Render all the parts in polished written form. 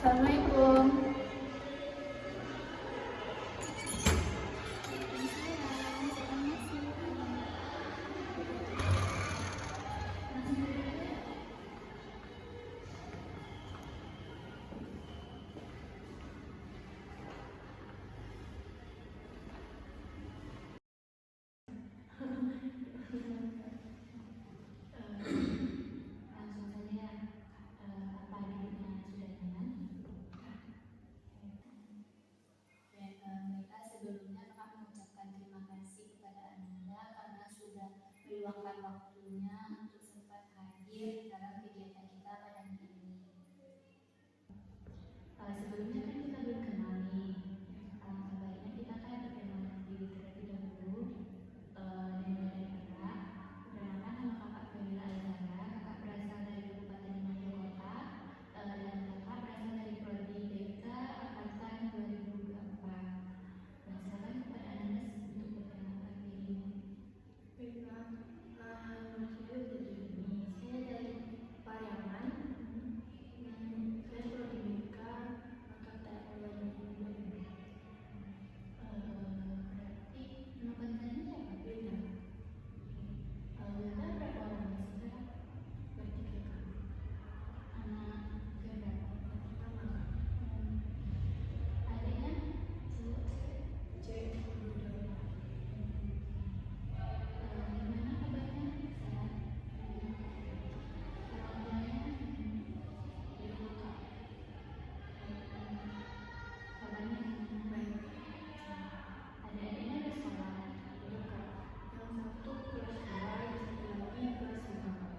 Assalamualaikum. Sebelumnya kakak mengucapkan terima kasih kepada Ananda karena sudah meluangkan waktunya untuk sempat hadir dalam kegiatan kita pada hari ini. Sebelumnya kan kita belum kenal nih. Baiknya kita kan perkenalan diri terlebih dahulu. Dimulai dari kakak. Perkenalkan, nama kakak Febila Azara. Kakak berasal dari Kabupaten Mojokerto dan kakak berasal dari Prodi BK angkatan 2024. Dan sekarang kepada Anda untuk perkenalkan diri. Baiklah, nama saya Dejuni. Saya dari Pariaman. Saya prodi BK angkatan 2022. Berarti nama panggilannya siapa? Beda. Wilda berapa orang di sekarang? Bertiga kak. Anak keberapa? Pertama kak. Adiknya cowok cewek? Cewek kedua. Gimana kabarnya? Sehat? Orang tuanya? Ibu kak. Kabarnya gimana? Baik. Adik-adiknya udah sekolah? Iya kak. Yang satu kelas 2, yang satu lagi kelas 5 kak.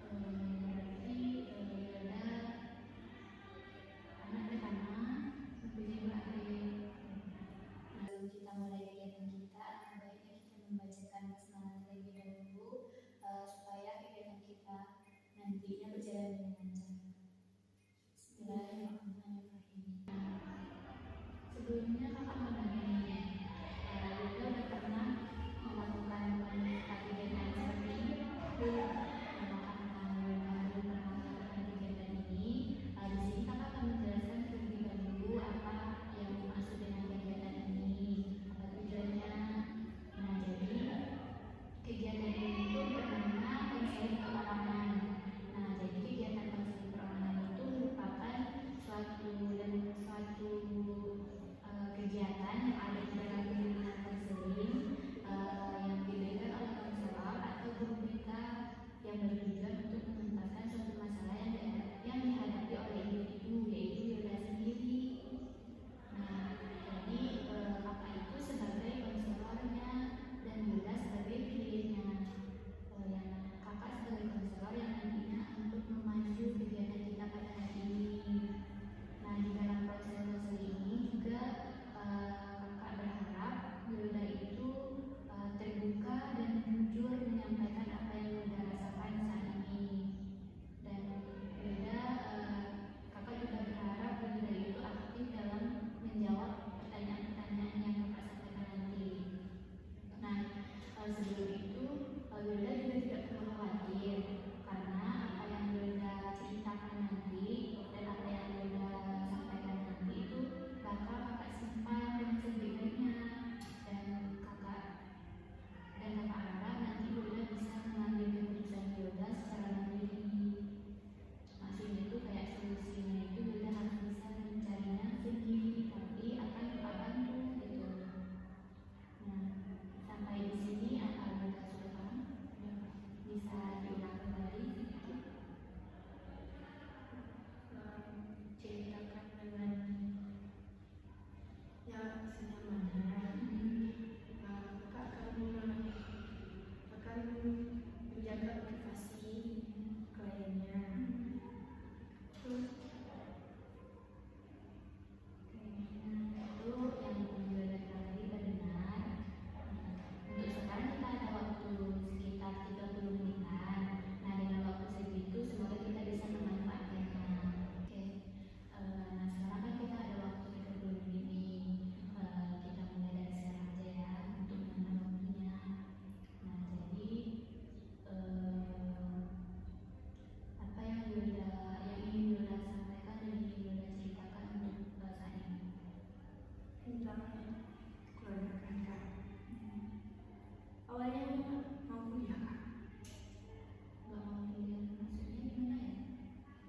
Berarti Wilda anak pertama, punya dua adik. Sebelum kita mulai kegiatan kita, baiknya kita membacakan basmalah terlebih dahulu supaya kegiatan kita nantinya berjalan dengan lancar. Bismillahirrahmanirrahim. Sebelumnya kakak mau nanya nih, Wilda udah pernah melakukan kegiatan seperti ini? Belum. Apakah Wilda belum pernah melakukan kegiatan ini? Di sini kakak akan menjelaskan terlebih dahulu apa yang dimaksud dengan kegiatan ini, apa tujuannya. Nah, jadi kegiatan ini itu bernama konseling perorangan. Nah, jadi kegiatan konseling perorangan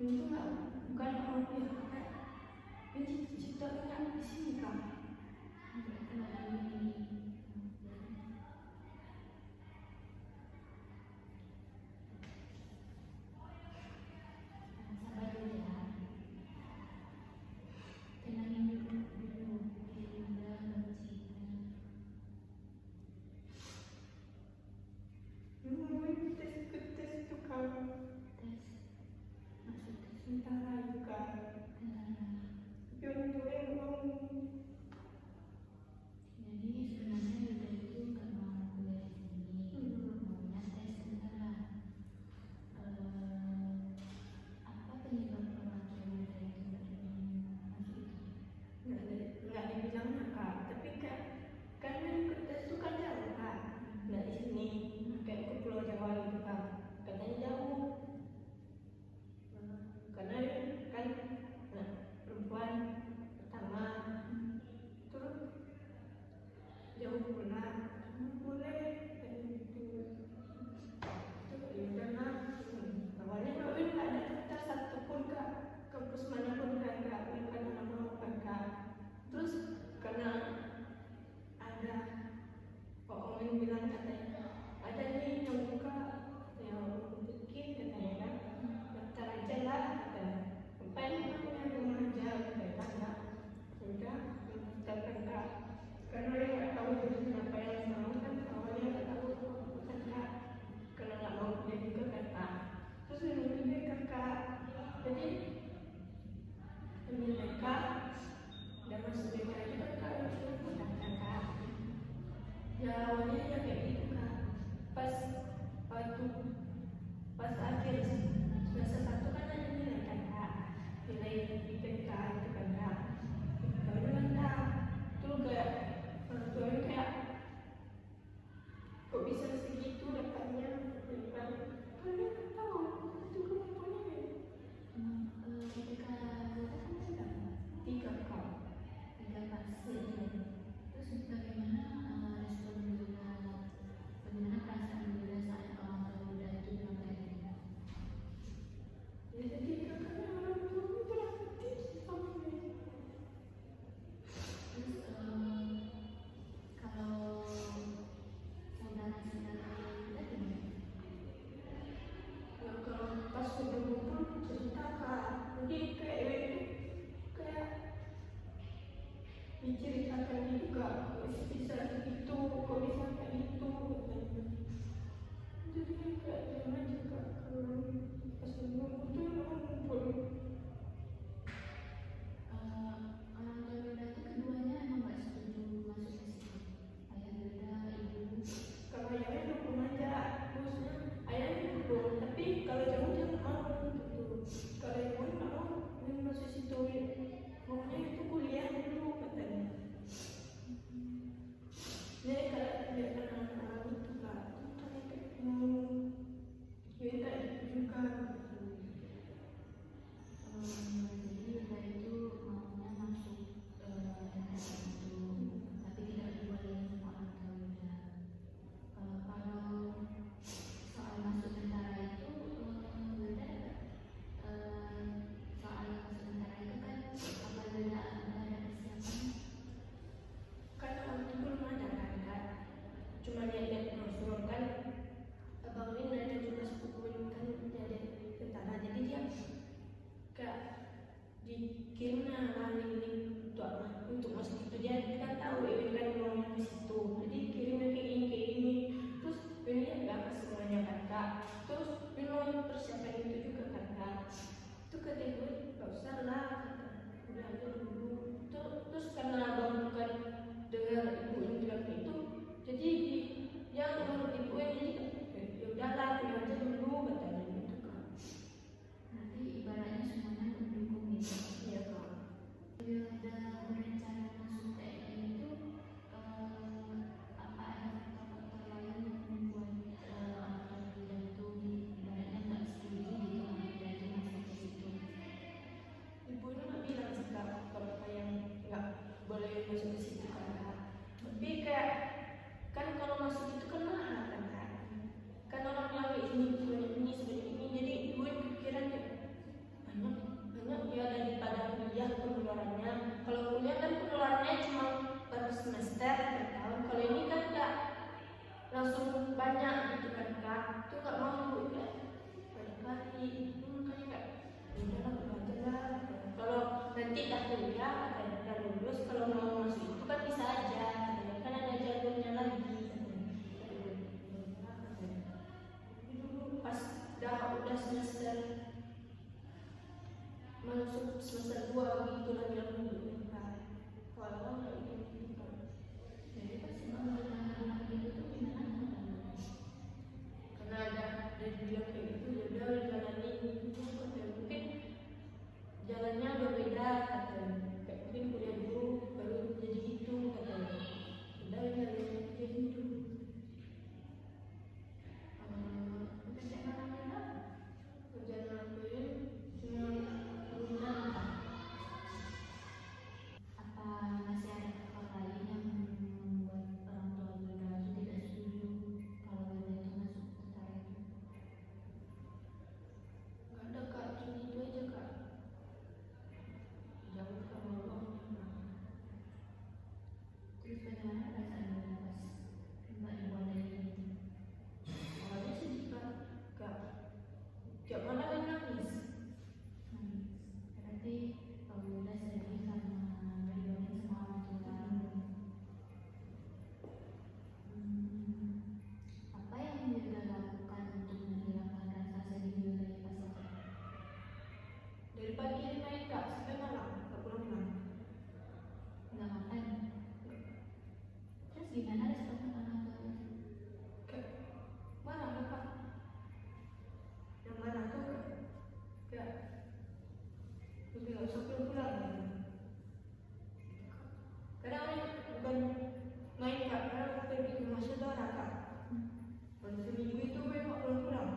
Itu nggak, bukan orang yang kayak ini cita-citanya di sini kan. Berarti lagi ini. Sabar dulu ya. Tenangin dulu Dinda Cina. Tes itu kan Tes maksud tes sementara itu kan. tentara. Tapi untuk yang mau Jadi sebenarnya Yuda itu nggak mau kuliah di sini, maunya tes tentara. Apa penyebab orang tua Yuda itu nggak masuk itu? nggak dibilangnya kak, tapi kan karena ikut tes itu kan jauh kak, nggak di sini kayak ke Pulau Jawa gitu kak, katanya jauh. Karena kan perempuan pertama terus jauh pula boleh kayak gitu. Terus ya udahlah, awalnya Robin nggak ada daftar satupun kak, kampus manapun kan kak, bukan anak mau kan kak. Terus karena ada Pak Omen bilang katanya ada nih yang buka yang bikin katanya kan, daftar aja lah katanya. Ngapain namanya rumah aja katanya kan kak. Udah daftarkan kak. Karena yang nggak tahu kenapa yang mau kan awalnya nggak tahu kan kak. Karena nggak mau kuliah juga kan kak. Terus yang juga kan kak. Jadi ambil mereka dan masuk juga kan kak, itu daftar kak. Ya awalnya ya kayak gitu kak. Pas akhir semester 1 kan ada nilai kan kak, nilai IPK itu kan kak. Baru kan kak, tuh gak orang tuanya kayak kok bisa segitu dapatnya gitu kan. Kalian kan tahu itu kemampuannya IPK berapa kamu berapa? 3 kak. 3 pas. Terus bagaimana respon Yuda nanti dah kuliah katanya, dah lulus kalau mau masuk itu kan bisa aja katanya, kan ada jalurnya lagi katanya. Tapi dulu pas udah semester masuk semester 2 begitu lagi aku dulu kan. Kalau nggak gitu kan. Jadi pas emang anak itu tuh gimana? Karena ada bilang kayak gitu, ya udah jalanin gitu katanya. Mungkin jalannya berbeda katanya, kayak mungkin kuliah dulu baru jadi gitu katanya. Udah jalannya jadi gitu. Kerjaan orang apa? Kerjaan lakuin cuma urusan Apa masih ada faktor lain yang membuat orang tua Bunda itu tidak setuju kalau Bunda itu masuk tentara itu? nggak ada kak, cuma itu aja kak. Jauh sama Allah. Terus bagaimana perasaan Bunda pas Mbak Ibu ada ini? Awalnya sedih kak, tiap malam kan nangis. Berarti kalau Bunda sedih karena berdibanding sama orang tua. Apa yang Bunda lakukan untuk menghilangkan rasa sedih Bunda pas itu? Dari pagi main kak sampai malam nggak pulang. Nggak makan. Terus gimana respon orang tua? Kayak marah lah kak. Yang marah tuh kayak lebih nggak usah pulang. Kadang bukan main kak, kadang aku pergi ke rumah saudara kak. Pada seminggu itu gue nggak pulang.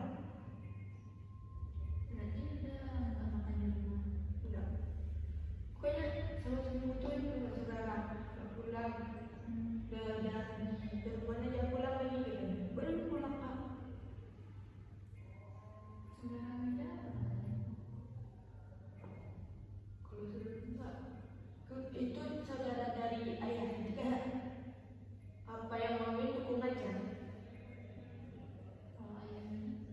Berarti udah nggak makan di rumah. Udah. Pokoknya sama seminggu itu ke rumah saudara, nggak pulang. Dan mana dia pulang lagi gitu. Baru pulang kak. Saudara Bunda apa? Kalau saudara itu saudara dari ayah juga. Apa yang mau dukung aja. Kalau ayahnya?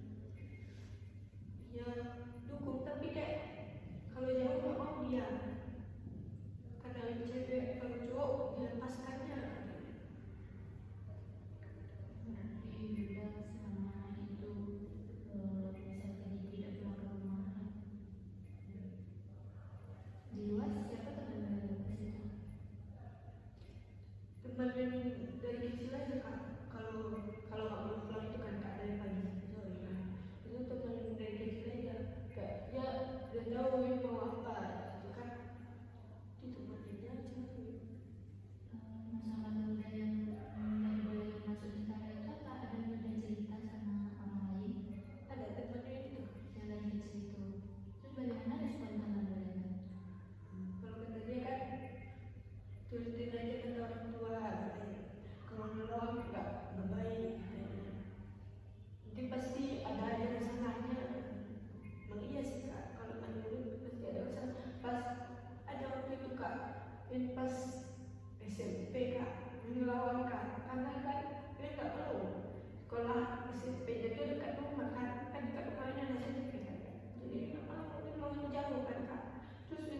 Ya dukung tapi kayak kalau jauh nggak mau dia. Karena cewek kalau cowok dilepaskannya. Berarti Bunda selama itu bisa jadi tidak pulang ke rumah. Di luar siapa teman Bunda pas itu? Teman dari kecil aja kak. Kalau nggak mau pulang itu kan kak dari pagi sore kan. Itu teman dari kecil aja. Kayak ya udah tahu yang mau apa gitu kan. Itu teman dia aja. Masalah Bunda yang nggak dibolehin masuk tentara itu apa ada Bunda cerita sama orang lain Ada temannya itu. yang lagi di situ? Terus bagaimana respon teman Bunda? Kalau kata dia kan turutin aja kata orang tua katanya. Kalau nolong nggak baik katanya. Nanti pasti ada aja masalahnya. Emang iya sih kak. Kalau ada dulu pasti ada masalah. Pas ada waktu itu kak, yang pas SMP kak, melawan kak. Karena kan dia nggak tahu sekolah SMP jadi dekat rumah kan dekat rumahnya ada SMP kan. Jadi nggak mau dia mau jauh kan kak. Terus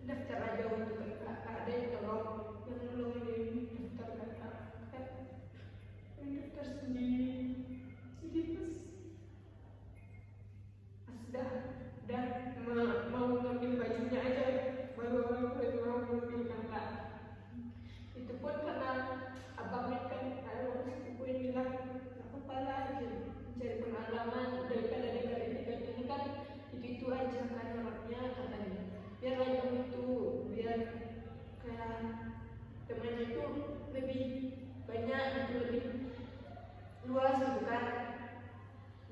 daftar aja untuk kak ada yang tolong yang nolongin dia ini daftar kan kak. Yang daftar sendiri. Jadi pas dah mau ngambil bajunya aja baru mau ngambil kakak. Itu pun karena abangnya kan ada sepupu yang bilang nggak apa-apa lah aja cari pengalaman daripada ini kan itu aja kan orangnya katanya. Biar aja itu biar kayak temannya itu lebih banyak itu lebih luas gitu kan.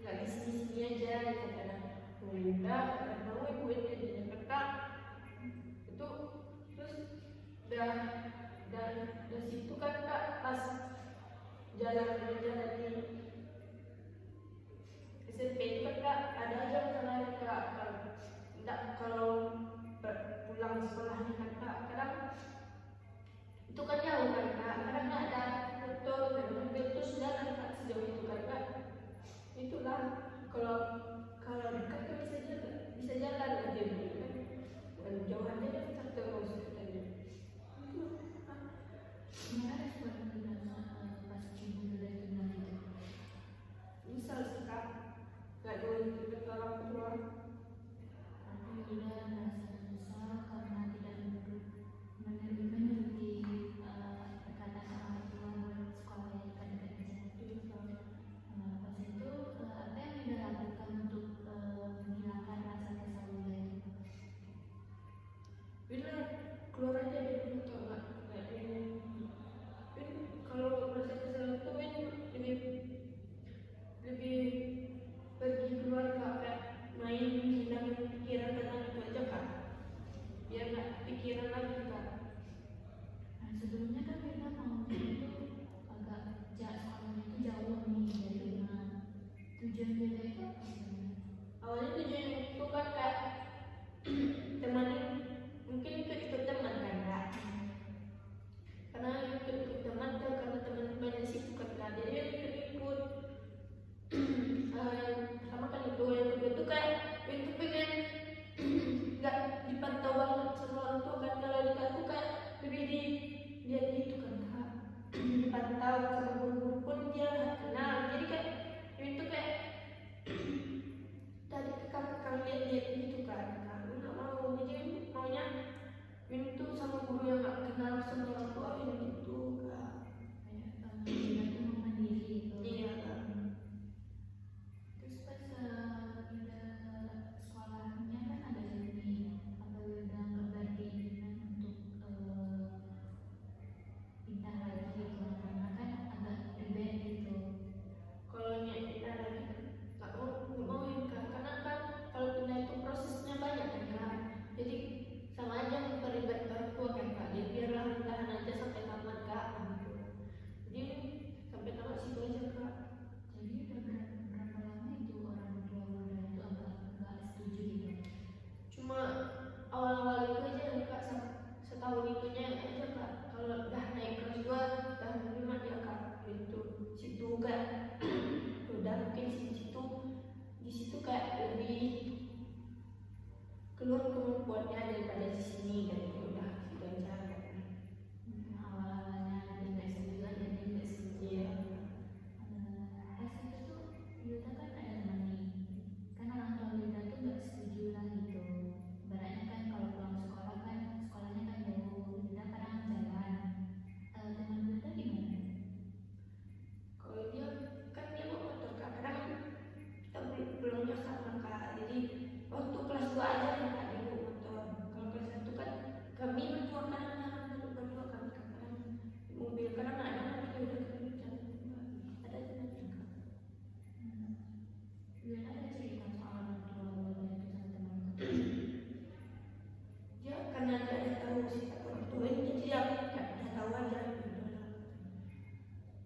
Nggak di sini aja katanya. Udah mau ikutin jadi Jakarta itu terus dan dari situ kan kak pas jalan di SMP itu kan kak ada aja masalah kak. Kalau pulang sekolahnya kan kak kadang itu kan jauh kan kak, kadang nggak ada motor dan mobil terus jalan kak sejauh itu kan kak. Itulah kalau dekat kan bisa jalan aja gitu kan. Jauh aja daftar ke bilang keluar aja dari motor nggak ini. Kalau merasa kesal tuh lebih lebih pergi keluar kayak main hilang pikiran tentang itu aja kak, biar nggak pikiran lagi kak. Nah, sebelumnya kan Firna maunya itu agak sekolahnya itu jauh nih dari rumah. Tujuan Firna itu apa sebenarnya? Awalnya tujuan itu kan kayak temanin, mungkin ikut teman kan kak, karena ikut teman kan karena teman banyak sibuk kan kak, jadi ikut sama kan itu. Yang kedua tuh kayak itu pengen nggak dipantau banget sama orang tua kan, kalau nikah tuh kayak lebih lihat gitu kan kak, dipantau sama guru-guru pun dia nggak kenal, jadi kayak itu kayak tadi kakak lihat gitu kan kak, nggak mau, jadi maunya itu sama guru yang nggak kenal sama orang tua gitu kak. Kayak Firna itu mau mandiri gitu. Iya kak. Terus pas pindah sekolahnya kan ada ini apa udah kabar keinginan untuk pindah lagi gitu karena kan agak ribet gitu. Kalau pindah lagi nggak mau ya kak, karena kan kalau pindah itu prosesnya banyak kan kak, jadi sama aja memperlibat orang tua kan kak, jadi biarlah tahan aja sampai tamat kak gitu. Jadi sampai tamat situ aja kak. Jadi udah berapa lama itu orang tua Bunda itu agak nggak setuju gitu? Cuma awal-awal itu aja kak, setahun itunya aja kak, kalau udah naik kelas 2 udah menerima dia kak itu situ kak. Udah mungkin di situ kayak lebih keluar kemampuannya daripada di sini, dan ya udah gitu aja kak. Awal-awalnya dia nggak setuju aja dia nggak setuju. Iya. Pas itu tuh Yuta kan ada teman nih, kan orang tua Yuta tuh nggak setuju lah gitu. Ibaratnya kan kalau pulang sekolah kan sekolahnya kan jauh, Yuta kadang jalan. Teman Yuta gimana? Kalau dia kan dia mau motor kak, kadang kita pulangnya sama kak, jadi waktu kelas 2 aja ya kak dia mau motor. Kalau kelas 1 kan kami berdua berdua kami kadang mobil, kadang ada dia udah kami jalan berdua. Ada jalan kak. Yuta ada cerita soal orang tua Bunda itu sama teman-teman. Dia karena dia udah tahu sifat orang tua ini, jadi dia udah tahu aja gitu lah.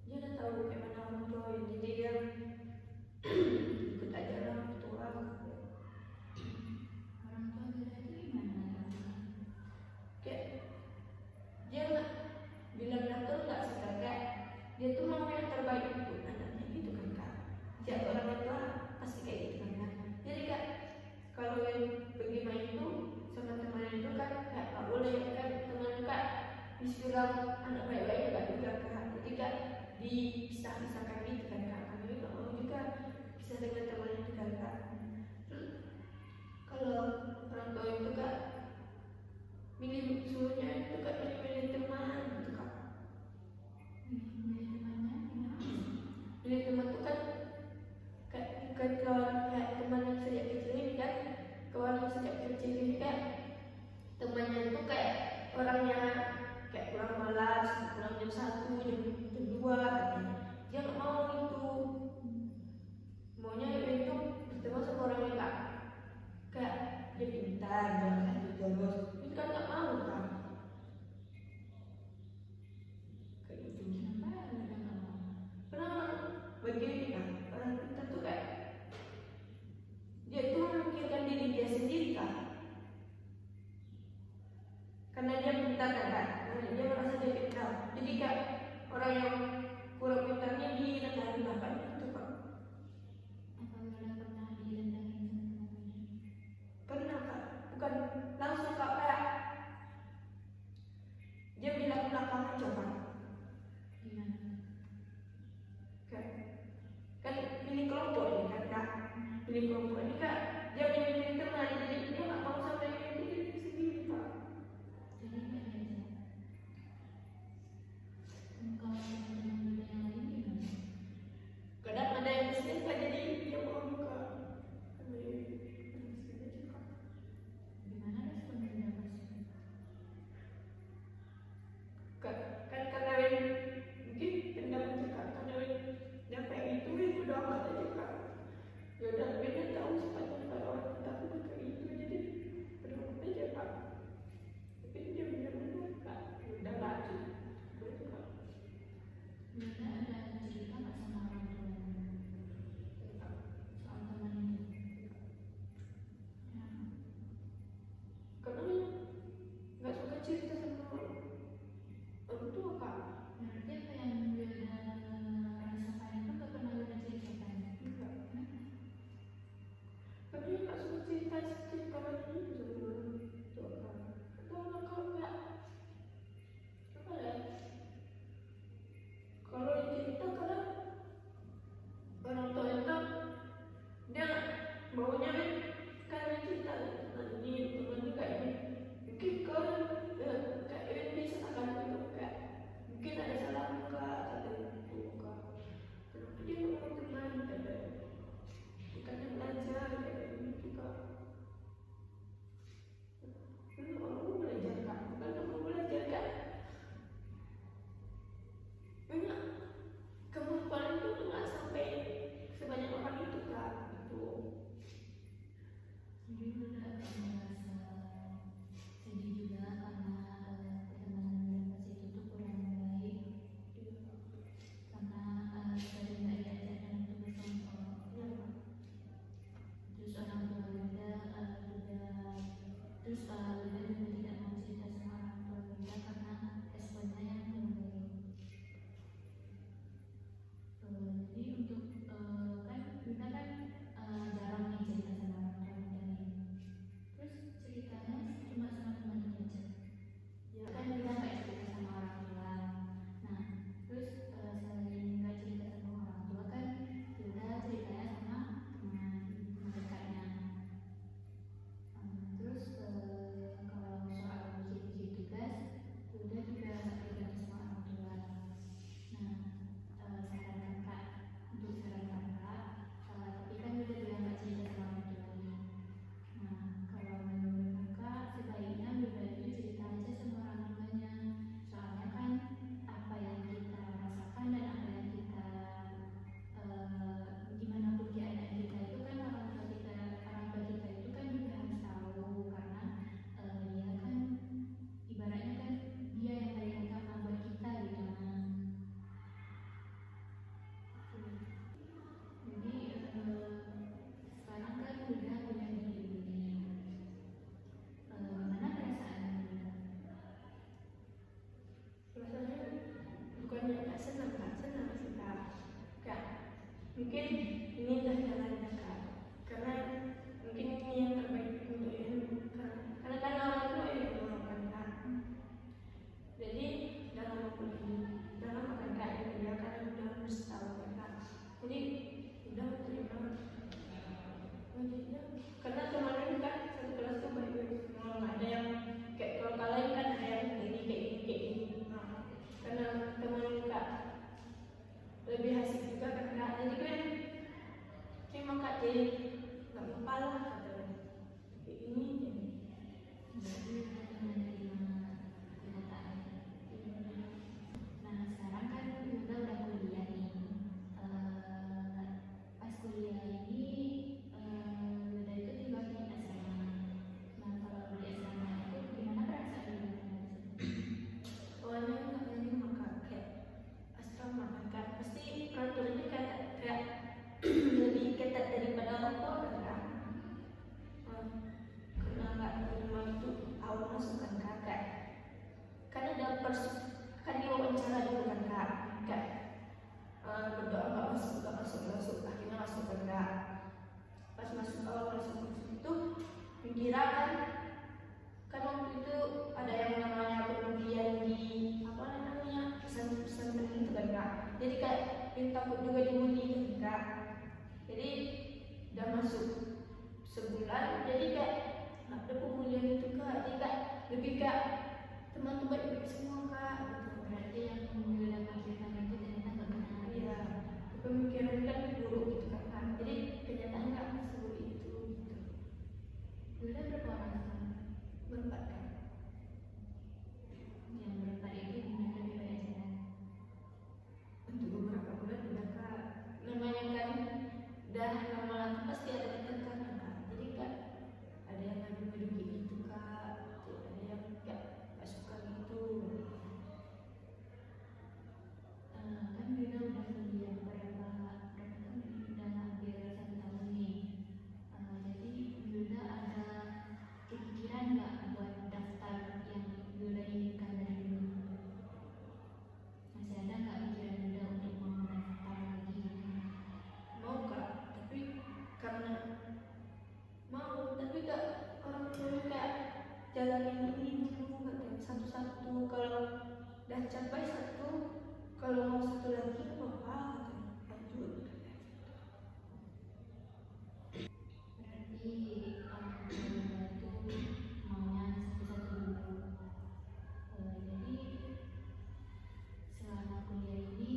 Dia udah tahu kayak mana orang tua ini, jadi dia ikut aja lah orang tua. Orang tua Yuta itu gimana? Kayak dia nggak bilang ngatur nggak sih kak, kayak dia tuh mau yang terbaik untuk anaknya gitu kan kak. Jadi orang tua pasti kayak gitu kan kak. Jadi kak kalau yang pergi main itu sama teman itu kan nggak boleh kan, teman kak bilang anak baik-baik nggak juga kak, jadi kak dipisah-pisahkan gitu kan kak. Kami nggak mau juga bisa dengan teman itu kan kak. Terus kalau orang tua itu kak milih suruhnya itu kak milih teman gitu kak. Milih temannya gimana? Milih teman tuh kan kayak kawan, kayak teman yang sejak kecil ini kan, kawan yang sejak kecil ini kan temannya itu kayak orangnya kayak kurang malas, kurang jam 1, jam 2 katanya. Dia nggak mau itu, maunya itu berteman sama orang yang kayak dia pintar, jangan bolos. Itu kan nggak mau kan. Kayak gitu. Kenapa udah nggak mau? Karena begini kan, orang pintar tuh kayak dia tuh memikirkan diri dia sendiri kan. Karena dia pintar kan, karena dia merasa dia pintar. Jadi kayak orang yang kurang pintarnya direndahkan gitu kan. Apa udah pernah direndahin sama temannya? Pernah kak, bukan langsung kak, kayak dia bilang belakang aja kan. Gimana? Kayak kan pilih kelompok ini kan kak, pilih kelompok ini kak, dia milih teman, jadi dia nggak mau sama yang diri sendiri kak. Jadi nggak diajak. Kalau teman Yuta yang lain gimana? Kadang ada yang kesini kak, jadi dia mau buka. Gimana respon teman tuh baik-baik semua kak gitu. Berarti yang Yuda pikirkan itu ternyata nggak benar. Iya, pemikiran kan buruk gitu kan kak, jadi kenyataan nggak seburuk itu gitu. Yuda berapa orang sekarang? Berempat kak. Yang berempat itu gimana lebih baik aja? Untuk beberapa bulan udah kak, namanya kan udah lama-lama pasti ada tekanan kak, jadi kak ada yang ngadu-ngadu gitu kak, ada yang nggak suka gitu. Kan Yuda udah kuliah berapa tahun ini? Udah hampir 1 tahun nih. Jadi Yuda ada kepikiran nggak buat daftar yang Yuda inginkan dari dulu? Masih ada nggak pikiran Yuda untuk mau daftar lagi? Mau kak, tapi karena mau tapi kak orang tua kayak jalanin ini dulu katanya satu-satu, kalau udah capai satu, kalau mau satu lagi nggak apa-apa katanya, lanjut. Berarti Yuda itu maunya satu-satu dulu. Jadi selama kuliah ini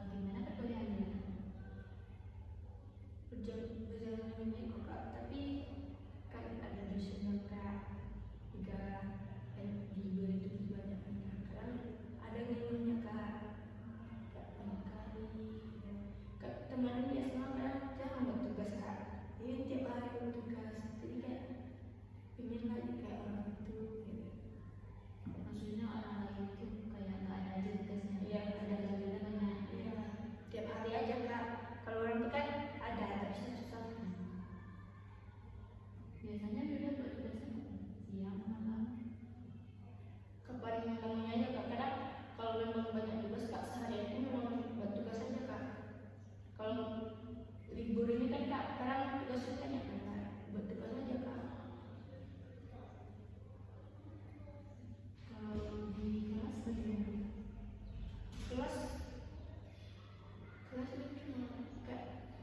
gimana perkuliahannya? Berjalan dengan baik kok kak, tapi kan ada dosennya kak, juga libur itu banyak kadang ada ngeluhnya kak, kak banyak kali kak, teman biasa kadang jarang buat tugas kak, jadi tiap hari buat tugas, jadi kayak pengen lagi kayak orang itu gitu. Maksudnya orang lain itu kayak nggak ada aja tugasnya. Iya, Ada Yuda banyak. Iya, tiap hari aja kak, kalau orang itu kan ada tapi satu-satu. Biasanya Yuda buat tugasnya siang malam. Kapan momennya aja kak, kadang kalau memang banyak tugas kak seharian itu memang buat tugas aja kak. Kalau libur ini kan kak kadang tugasnya banyak kan kak, buat tugas aja kak. Kalau di kelas bagaimana? kelas kelas itu cuma kayak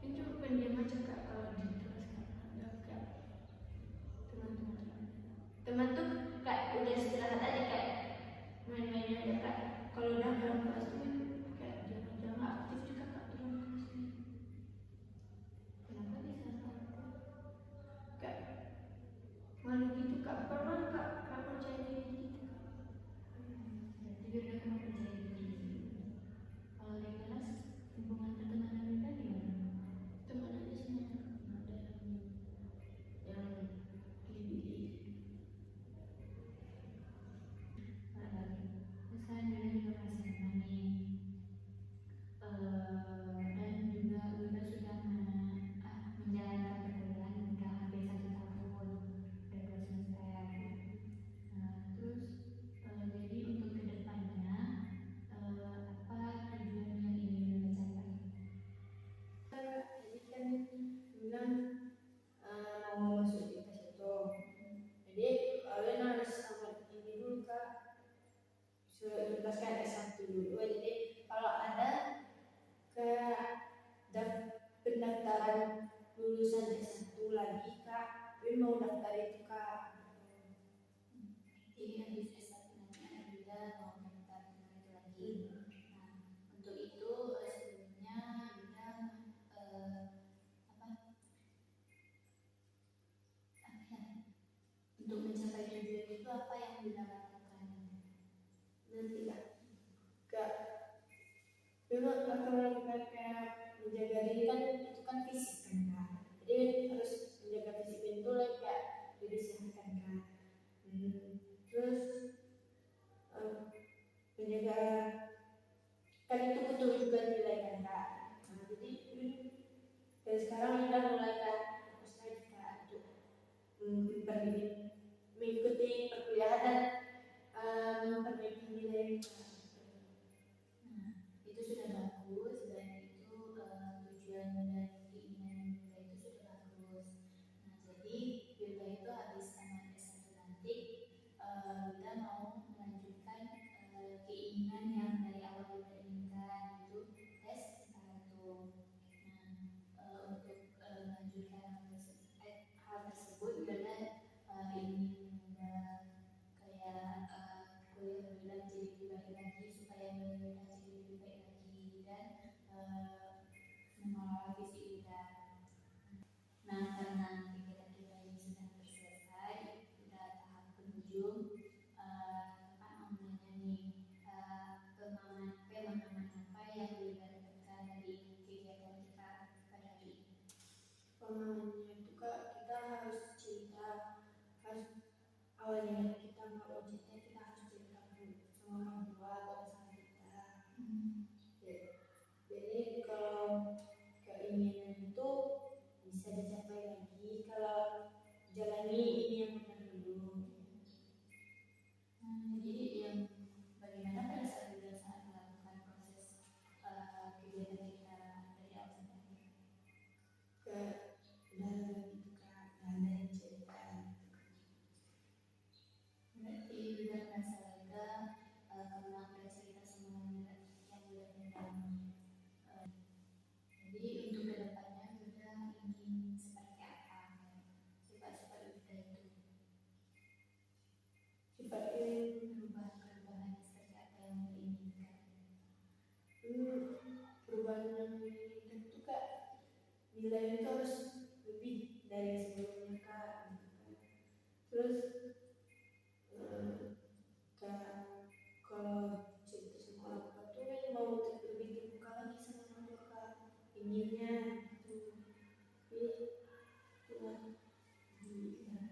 ini cuma pendiam aja kak, kalau di kelas kak ada kayak teman tuh kayak udah istirahat aja kayak main-main aja kak, kalau udah dalam kelas tuh kayak jangan aktif juga kak dalam kelas ini. Kenapa bisa tahu? Kayak malu gitu kak, pernah kak kak percaya diri gitu kak. Berarti Yuda kurang percaya diri. Kalau di kelas hubungan pertemanan Yuda gimana? Teman aja semuanya kak, nggak ada yang pilih-pilih. Sekarang Yuda juga masih SMA nih. Dan juga Yuda sudah menjalankan perkuliahan udah hampir 1 tahun, udah 2 semester. Terus jadi untuk kedepannya apa tujuan yang ingin Yuda capai? Jadi kan bilang mau masuk di tes itu, jadi kalian harus amat ini dulu kak, sudah tuntaskan S1 dulu. Jadi kalau ada ke pendaftaran lulusan S1 lagi kak, Win mau daftar itu kak. Jadi habis S1 nanti Yuda mau daftar itu lagi. Nah, untuk itu sebelumnya Yuda untuk mencapai tujuan itu apa yang Yuda lakukan? Nanti kak memang akan melakukan kayak menjaga diri kan, itu kan fisik kan kak, jadi harus menjaga fisik itu like kayak diri sehat kan kak. Terus menjaga kan itu butuh juga nilai kan kak. Jadi dari sekarang kita mulai kak fokus lagi kak untuk mengikuti perkuliahan dan memperbaiki nilai kak. Nah, itu sudah bagus dan itu tujuan dan keinginan Yuda itu sudah bagus. Nah, jadi Yuda itu habis tamat S1 nanti Yuda mau melanjutkan keinginan yang dari awal Yuda inginkan, itu tes S1. Nah, untuk melanjutkan hal tersebut Yuda ingin awalnya kita mau ujian kita harus cerita sama orang tua atau sama kita. Jadi kalau keinginan itu bisa dicapai lagi kalau jalani ini yang benar dulu. Jadi yang bagaimana pada saat melakukan proses kegiatan kita dari awal sampai akhir? Ke dalam itu Kak, dalam cerita. Berarti juga merasa lega karena udah cerita semuanya yang udah mendalam. Jadi untuk kedepannya kita ingin seperti apa? Sifat-sifat Yuda itu Seperti perubahan seperti apa yang diinginkan? perubahan yang diinginkan itu Kak, nilai itu harus lebih dari sebelumnya Kak. Terus Kak, kalau cerita sama orang tua tuh mau lebih terbuka lagi sama orang tua Kak, inginnya gitu. Tapi cuma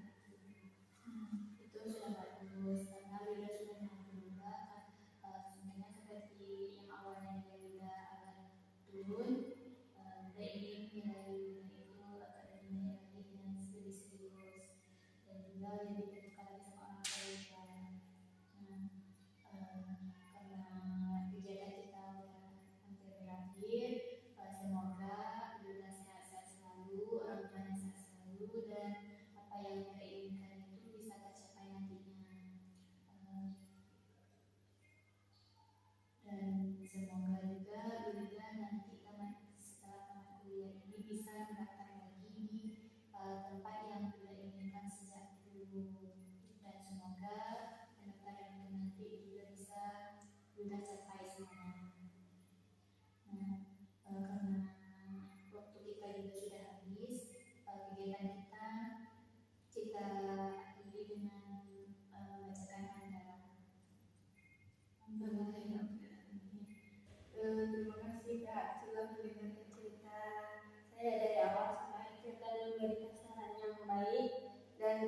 Itu sudah bagus karena Yuda sudah mau berubah kan, sebenarnya seperti yang awalnya Yuda agak turun, Yuda ingin nilai Yuda itu agak lebih naik lagi dan lebih serius dan juga lebih terbuka lagi sama orang tua Yuda. Karena kegiatan kita udah hampir berakhir, semoga Yuda sehat-sehat selalu, orang tuanya sehat selalu, dan apa yang Yuda inginkan itu bisa tercapai nantinya. Dan semoga juga Yuda nanti setelah tamat kuliah ini bisa mendaftar lagi di tempat yang Yuda inginkan sejak dulu, dan semoga pendaftaran itu nanti juga bisa Yuda capai semuanya. Karena waktu kita juga sudah habis, kegiatan kita akhiri dengan membacakan handalah. terima kasih Kak sudah mendengarkan cerita saya dari awal sampai akhir dan memberikan saran yang baik, dan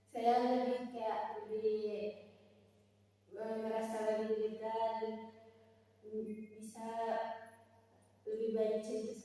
saya lebih merasa lebih lega dan bisa lebih banyak cerita